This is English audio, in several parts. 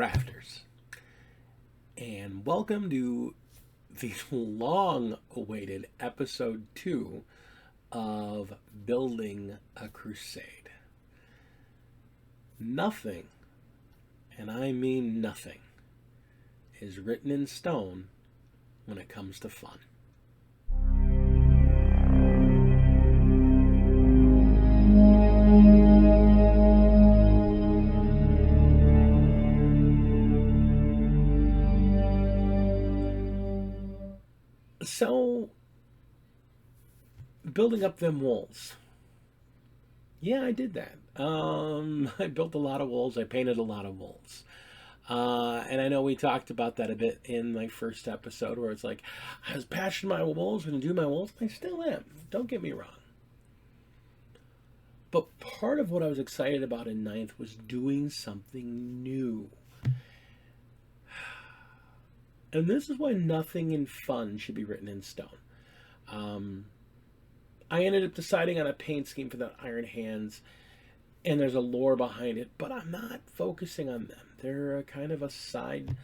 crafters, and welcome to the long awaited episode 2 of Building a Crusade. Nothing, and I mean nothing, is written in stone when it comes to fun. So, building up them walls. Yeah, I did that. I built a lot of walls. I painted a lot of walls. And I know we talked about that a bit in my first episode where it's like, I was passionate my walls, going to do my walls. I still am. Don't get me wrong. But part of what I was excited about in ninth was doing something new. And this is why nothing in fun should be written in stone. I ended up deciding on a paint scheme for the Iron Hands, and there's a lore behind it, but I'm not focusing on them. They're a kind of a side,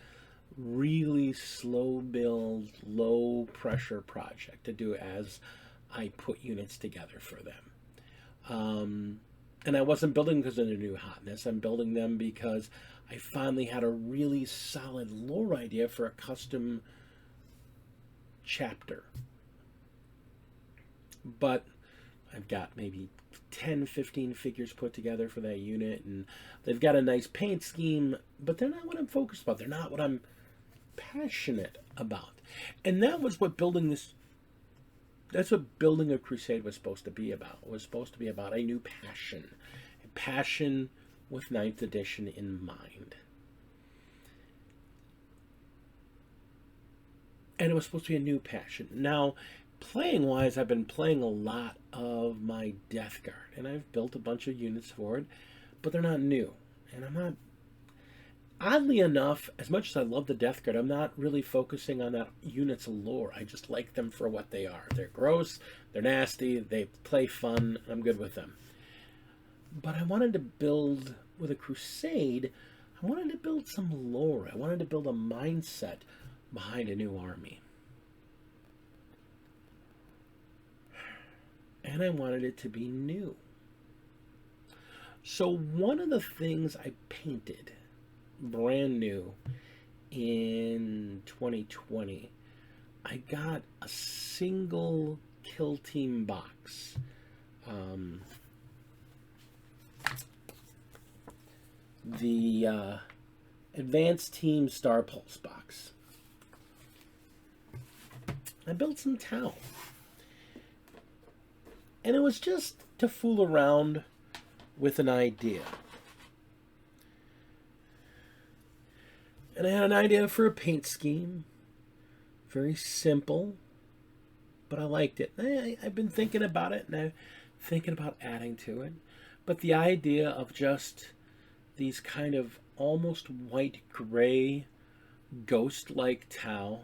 really slow build, low pressure project to do as I put units together for them. And I wasn't building because of the new hotness. I'm building them because I finally had a really solid lore idea for a custom chapter. But I've got maybe 10, 15 figures put together for that unit, and they've got a nice paint scheme, but they're not what I'm focused about. They're not what I'm passionate about. And that was what that's what building a crusade was supposed to be about. It was supposed to be about a new passion. A passion with 9th edition in mind. And it was supposed to be a new passion. Now, playing-wise, I've been playing a lot of my Death Guard, and I've built a bunch of units for it, but they're not new. And I'm not... Oddly enough, as much as I love the Death Guard, I'm not really focusing on that unit's lore. I just like them for what they are. They're gross, they're nasty, they play fun, and I'm good with them. But I wanted to build, with a Crusade, I wanted to build some lore. I wanted to build a mindset behind a new army. And I wanted it to be new. So one of the things I painted brand new in 2020, I got a single kill team box. The Advanced Team Star Pulse box. I built some Tau. And it was just to fool around with an idea. And I had an idea for a paint scheme. Very simple. But I liked it. I've been thinking about it, and I'm thinking about adding to it. But the idea of just these kind of almost white-gray, ghost-like Tau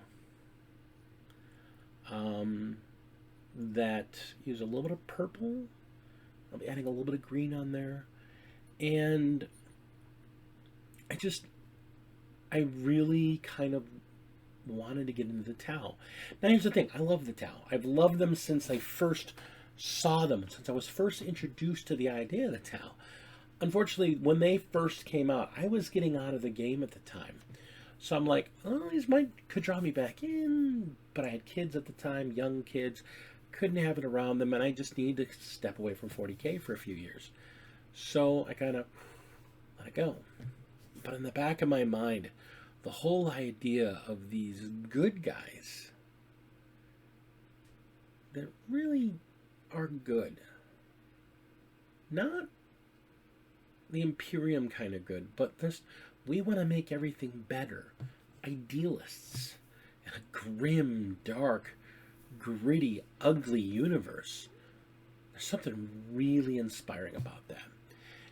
that use a little bit of purple. I'll be adding a little bit of green on there. And I really kind of wanted to get into the Tau. Now here's the thing. I love the Tau. I've loved them since I first saw them, since I was first introduced to the idea of the Tau. Unfortunately, when they first came out, I was getting out of the game at the time. So I'm like, oh, these could draw me back in. But I had kids at the time, young kids. Couldn't have it around them, and I just needed to step away from 40K for a few years. So I kind of let it go. But in the back of my mind, the whole idea of these good guys that really are good. Not the Imperium kind of good, but we want to make everything better. Idealists in a grim, dark, gritty, ugly universe. There's something really inspiring about that.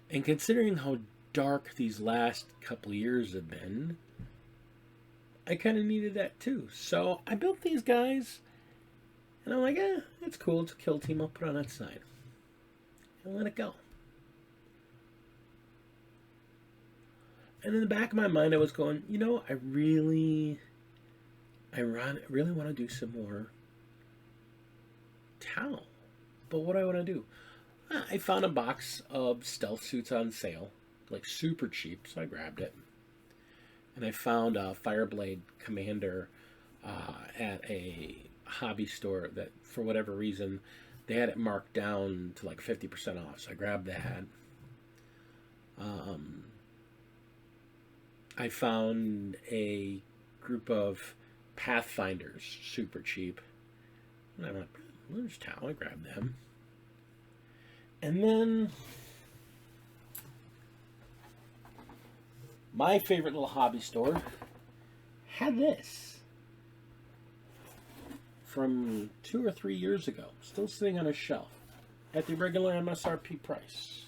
And considering how dark these last couple years have been, I kind of needed that too. So I built these guys, and I'm like, it's cool. It's a kill team. I'll put it on that side. And let it go. And in the back of my mind, I was going, really want to do some more Tau. But what do I want to do? I found a box of stealth suits on sale, like super cheap, so I grabbed it. And I found a Fireblade Commander at a hobby store that, for whatever reason, they had it marked down to like 50% off. So I grabbed that. I found a group of Pathfinders, super cheap. And I'm like, there's Tau. I grabbed them. And then my favorite little hobby store had this from 2 or 3 years ago, still sitting on a shelf at the regular MSRP price.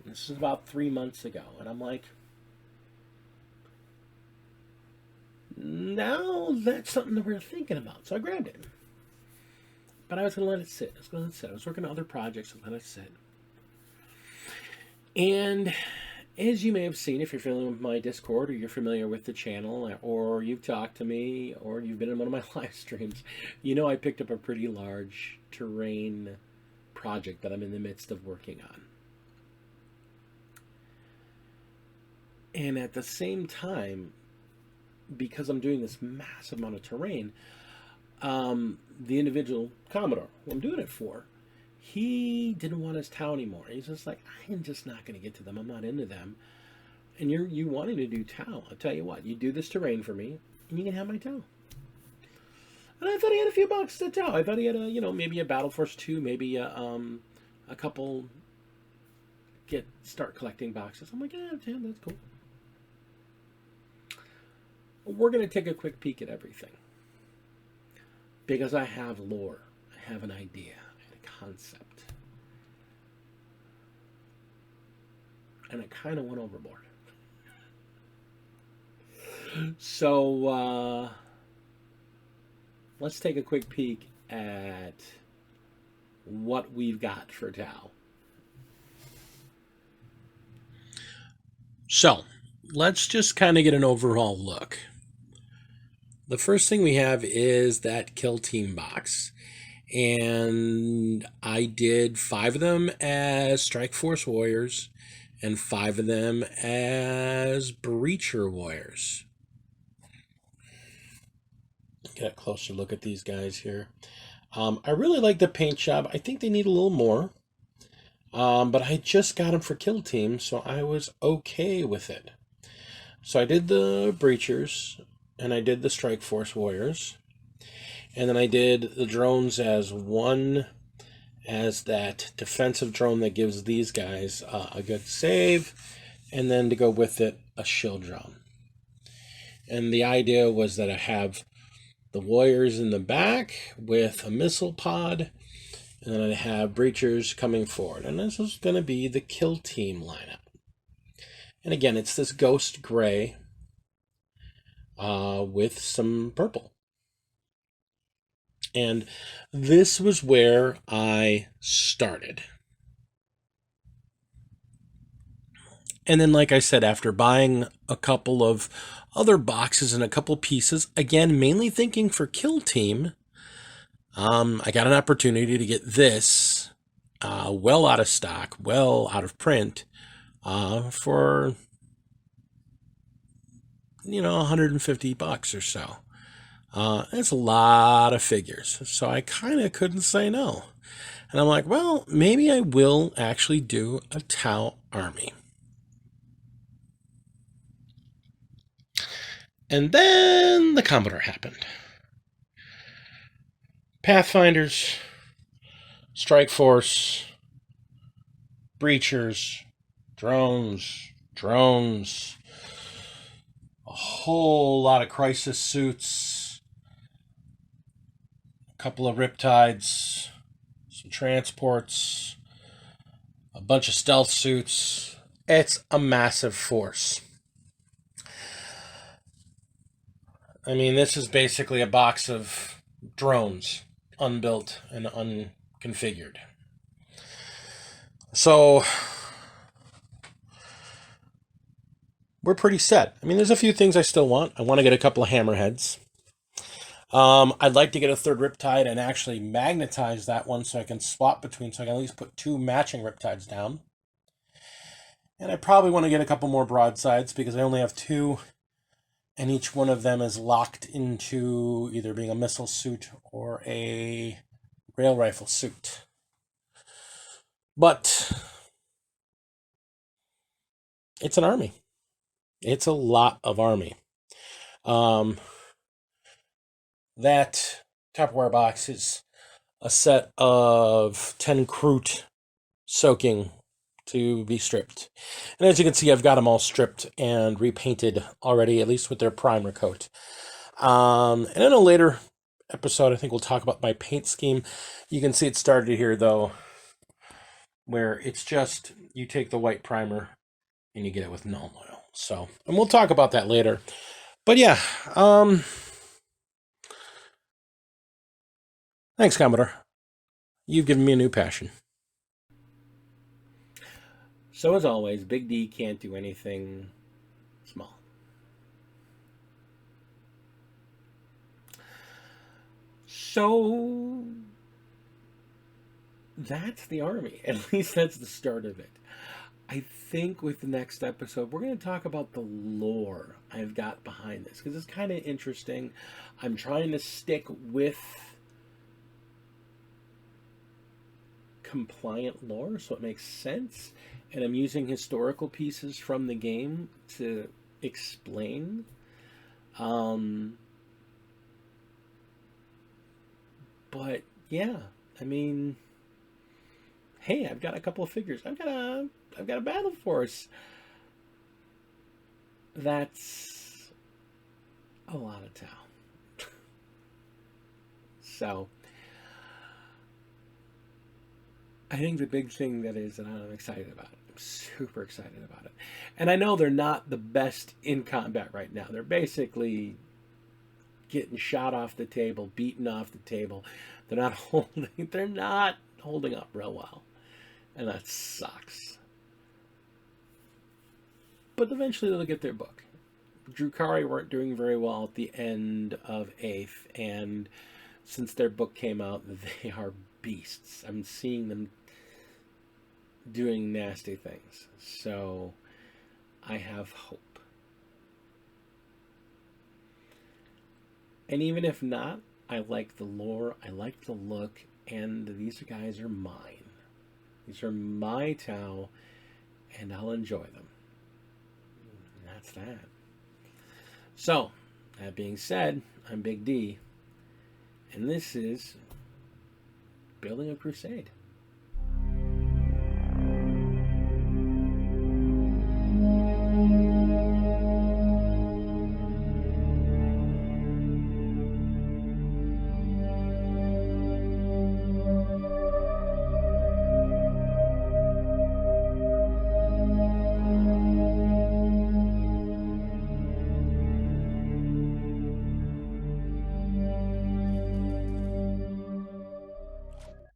And this is about 3 months ago, and I'm like, now that's something that we're thinking about. So I grabbed it. But I was going to let it sit. I was working on other projects and let it sit. And as you may have seen, if you're familiar with my Discord, or you're familiar with the channel, or you've talked to me, or you've been in one of my live streams, I picked up a pretty large terrain project that I'm in the midst of working on. And at the same time, because I'm doing this massive amount of terrain, the individual Commodore who I'm doing it for, he didn't want his Tau anymore. He's just like, I am just not going to get to them. I'm not into them. And you wanting to do Tau. I'll tell you what, you do this terrain for me, and you can have my Tau. And I thought he had a few boxes of Tau. I thought he had maybe a Battle Force 2, maybe a couple start collecting boxes. I'm like, yeah, that's cool. We're going to take a quick peek at everything. Because I have lore. I have an idea. I have a concept. And I kind of went overboard. So, let's take a quick peek at what we've got for Tau. So, let's just kind of get an overall look. The first thing we have is that Kill Team box. And I did 5 of them as Strike Force Warriors and 5 of them as Breacher Warriors. Get a closer look at these guys here. I really like the paint job. I think they need a little more. But I just got them for Kill Team, so I was okay with it. So I did the Breachers, and I did the Strike Force Warriors. And then I did the drones as that defensive drone that gives these guys a good save, and then to go with it, a shield drone. And the idea was that I have the Warriors in the back with a missile pod, and then I have Breachers coming forward. And this is going to be the Kill Team lineup. And again, it's this ghost gray with some purple. And this was where I started. And then, like I said, after buying a couple of other boxes and a couple pieces, again, mainly thinking for Kill Team, I got an opportunity to get this well out of stock, well out of print, for $150 or so. That's a lot of figures, so I kind of couldn't say no. And I'm like, well, maybe I will actually do a Tau army. And then the Commodore happened. Pathfinders, Strike Force, Breachers, drones, a whole lot of Crisis suits, a couple of Riptides, some transports, a bunch of stealth suits. It's a massive force. I mean, this is basically a box of drones, unbuilt and unconfigured. So, we're pretty set. I mean, there's a few things I still want. I want to get a couple of hammerheads. I'd like to get a third Riptide and actually magnetize that one so I can swap between, so I can at least put 2 matching Riptides down. And I probably want to get a couple more broadsides because I only have 2, and each one of them is locked into either being a missile suit or a rail rifle suit. But it's an army. It's a lot of army. That Tupperware box is a set of 10 Kroot soaking to be stripped. And as you can see, I've got them all stripped and repainted already, at least with their primer coat. And in a later episode, I think we'll talk about my paint scheme. You can see it started here, though, where it's just, you take the white primer and you get it with Null oil. So, and we'll talk about that later. But yeah, thanks, Commodore. You've given me a new passion. So as always, Big D can't do anything small. So that's the army. At least that's the start of it. I think with the next episode, we're going to talk about the lore I've got behind this, because it's kind of interesting. I'm trying to stick with compliant lore so it makes sense, and I'm using historical pieces from the game to explain. But yeah, I mean, hey, I've got a couple of figures. I've got a battle force. That's a lot of Tau. So I think the big thing that I'm excited about it. I'm super excited about it. And I know they're not the best in combat right now. They're basically getting shot off the table, beaten off the table. They're not holding up real well. And that sucks. But eventually they'll get their book. Drukhari weren't doing very well at the end of 8th, and since their book came out, they are beasts. I'm seeing them doing nasty things. So I have hope. And even if not, I like the lore, I like the look, and these guys are mine. These are my Tau, and I'll enjoy them. And that's that. So, that being said, I'm Big D, and this is Building a Crusade.